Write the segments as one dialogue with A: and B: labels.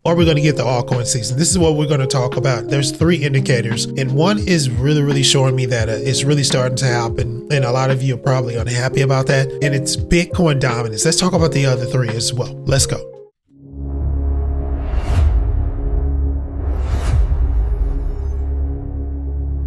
A: or we're going to get the altcoin season. This is what we're going to talk about. There's 3 indicators, and one is really showing me that it's really starting to happen, and a lot of you are probably unhappy about that, and it's Bitcoin dominance. Let's talk about the other 3 as well. Let's go.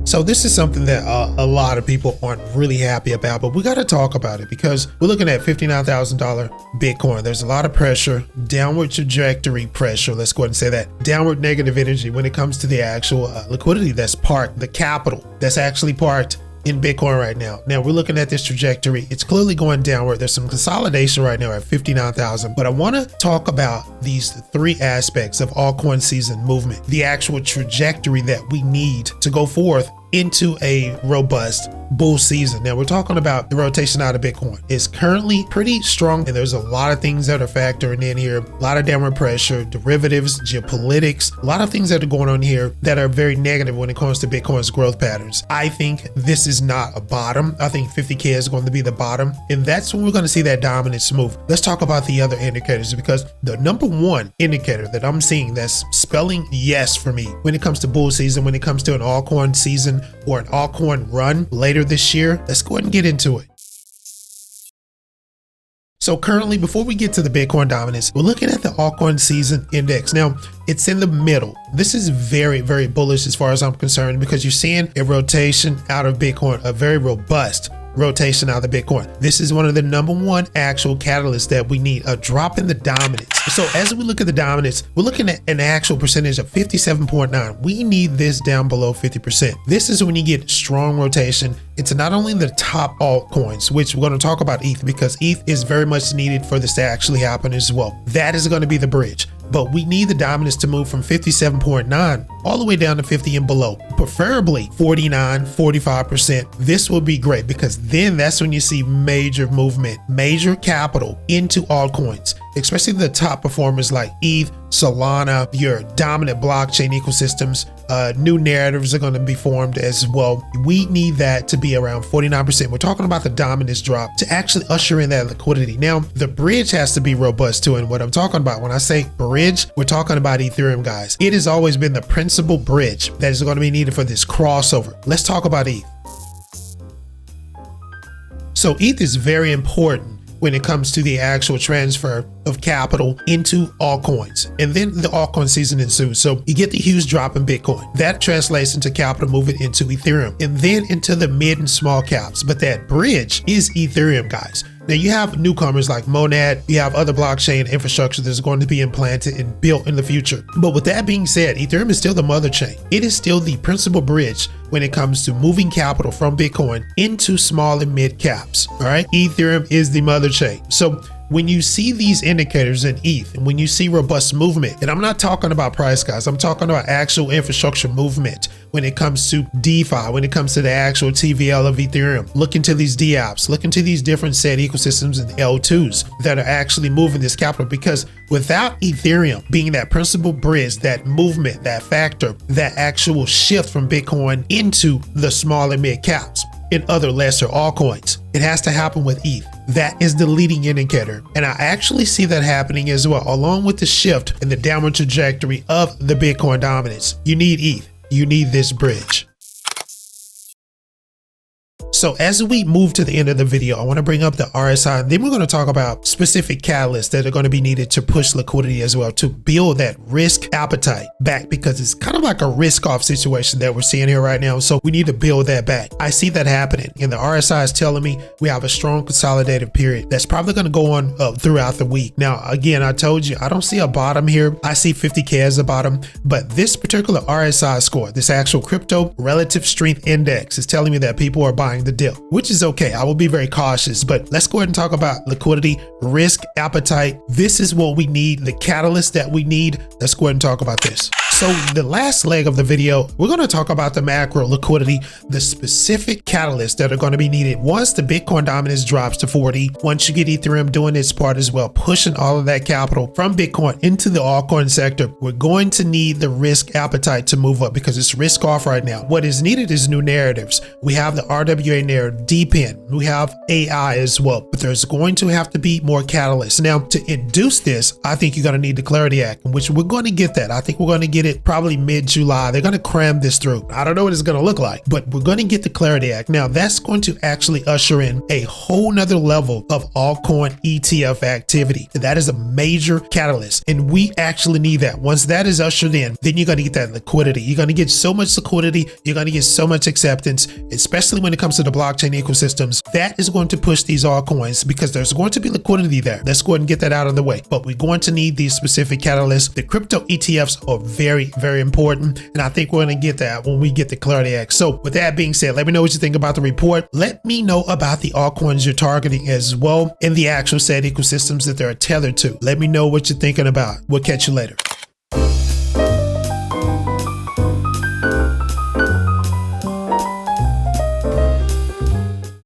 A: So this is something that a lot of people aren't really happy about, but we got to talk about it because we're looking at $59,000 Bitcoin. There's a lot of pressure, downward trajectory pressure. Let's go ahead and say that. Downward negative energy when it comes to the actual liquidity that's parked, the capital that's actually parked in Bitcoin right now. Now we're looking at this trajectory. It's clearly going downward. There's some consolidation right now at 59,000, but I want to talk about these 3 aspects of altcoin season movement, the actual trajectory that we need to go forth into a robust bull season. Now we're talking about the rotation out of Bitcoin. It's currently pretty strong, and there's a lot of things that are factoring in here. A lot of downward pressure, derivatives, geopolitics, a lot of things that are going on here that are very negative when it comes to Bitcoin's growth patterns. I think this is not a bottom. I think 50K is going to be the bottom, and that's when we're going to see that dominance move. Let's talk about the other indicators, because the number 1 indicator that I'm seeing that's spelling yes for me when it comes to bull season, when it comes to an altcoin season or an altcoin run later this year, let's go ahead and get into it. So currently, before we get to the Bitcoin dominance, we're looking at the altcoin season index. Now it's in the middle. This is very bullish as far as I'm concerned, because you're seeing a rotation out of Bitcoin, a very robust rotation out of the Bitcoin. This is one of the number 1 actual catalysts that we need, a drop in the dominance. So as we look at the dominance, we're looking at an actual percentage of 57.9. We need this down below 50%. This is when you get strong rotation into not only the top altcoins, which we're going to talk about ETH, because ETH is very much needed for this to actually happen as well. That is going to be the bridge. But we need the dominance to move from 57.9 all the way down to 50 and below, preferably 49, 45%. This will be great, because then that's when you see major movement, major capital into altcoins, especially the top performers like ETH, Solana, your dominant blockchain ecosystems. New narratives are going to be formed as well. We need that to be around 49%. We're talking about the dominance drop to actually usher in that liquidity. Now, the bridge has to be robust too. And what I'm talking about when I say bridge, we're talking about Ethereum, guys. It has always been the principal bridge that is going to be needed for this crossover. Let's talk about ETH. So ETH is very important when it comes to the actual transfer of capital into altcoins, and then the altcoin season ensues. So you get the huge drop in Bitcoin. That translates into capital moving into Ethereum, and then into the mid and small caps. But that bridge is Ethereum, guys. Now you have newcomers like Monad, you have other blockchain infrastructure that's going to be implanted and built in the future. But with that being said, Ethereum is still the mother chain. It is still the principal bridge when it comes to moving capital from Bitcoin into small and mid caps. All right, Ethereum is the mother chain. So when you see these indicators in ETH, and when you see robust movement, and I'm not talking about price, guys, I'm talking about actual infrastructure movement when it comes to DeFi, when it comes to the actual TVL of Ethereum. Look into these DApps, look into these different set ecosystems and L2s that are actually moving this capital, because without Ethereum being that principal bridge, that movement, that factor, that actual shift from Bitcoin into the small and mid caps and other lesser altcoins, it has to happen with ETH. That is the leading indicator. And I actually see that happening as well, along with the shift in the downward trajectory of the Bitcoin dominance. You need ETH. You need this bridge. So as we move to the end of the video, I want to bring up the RSI, and then we're going to talk about specific catalysts that are going to be needed to push liquidity as well, to build that risk appetite back, because it's kind of like a risk off situation that we're seeing here right now. So we need to build that back. I see that happening, and the RSI is telling me we have a strong consolidative period that's probably going to go on throughout the week. Now, again, I told you, I don't see a bottom here. I see 50K as a bottom, but this particular RSI score, this actual crypto relative strength index, is telling me that people are buying the dip, which is okay. I will be very cautious, but let's go ahead and talk about liquidity, risk appetite. This is what we need, the catalyst that we need. Let's go ahead and talk about this. So the last leg of the video, we're going to talk about the macro liquidity, the specific catalysts that are going to be needed once the Bitcoin dominance drops to 40, once you get Ethereum doing its part as well, pushing all of that capital from Bitcoin into the altcoin sector. We're going to need the risk appetite to move up because it's risk off right now. What is needed is new narratives. We have the RWA narrative, DePIN, we have AI as well, but there's going to have to be more catalysts. Now, to induce this, I think you're going to need the Clarity Act, which we're going to get that. I think we're going to get it probably mid-July. They're going to cram this through. I don't know what it's going to look like, but we're going to get the Clarity Act. Now, that's going to actually usher in a whole nother level of altcoin ETF activity. That is a major catalyst, and we actually need that. Once that is ushered in, then you're going to get that liquidity. You're going to get so much liquidity. You're going to get so much acceptance, especially when it comes to the blockchain ecosystems. That is going to push these altcoins because there's going to be liquidity there. Let's go ahead and get that out of the way. But we're going to need these specific catalysts. The crypto ETFs are very, very important, and I think we're going to get that when we get the Clarity Act. So with that being said, let me know what you think about the report. Let me know about the altcoins you're targeting as well in the actual said ecosystems that they're tethered to. Let me know what you're thinking about. We'll catch you later.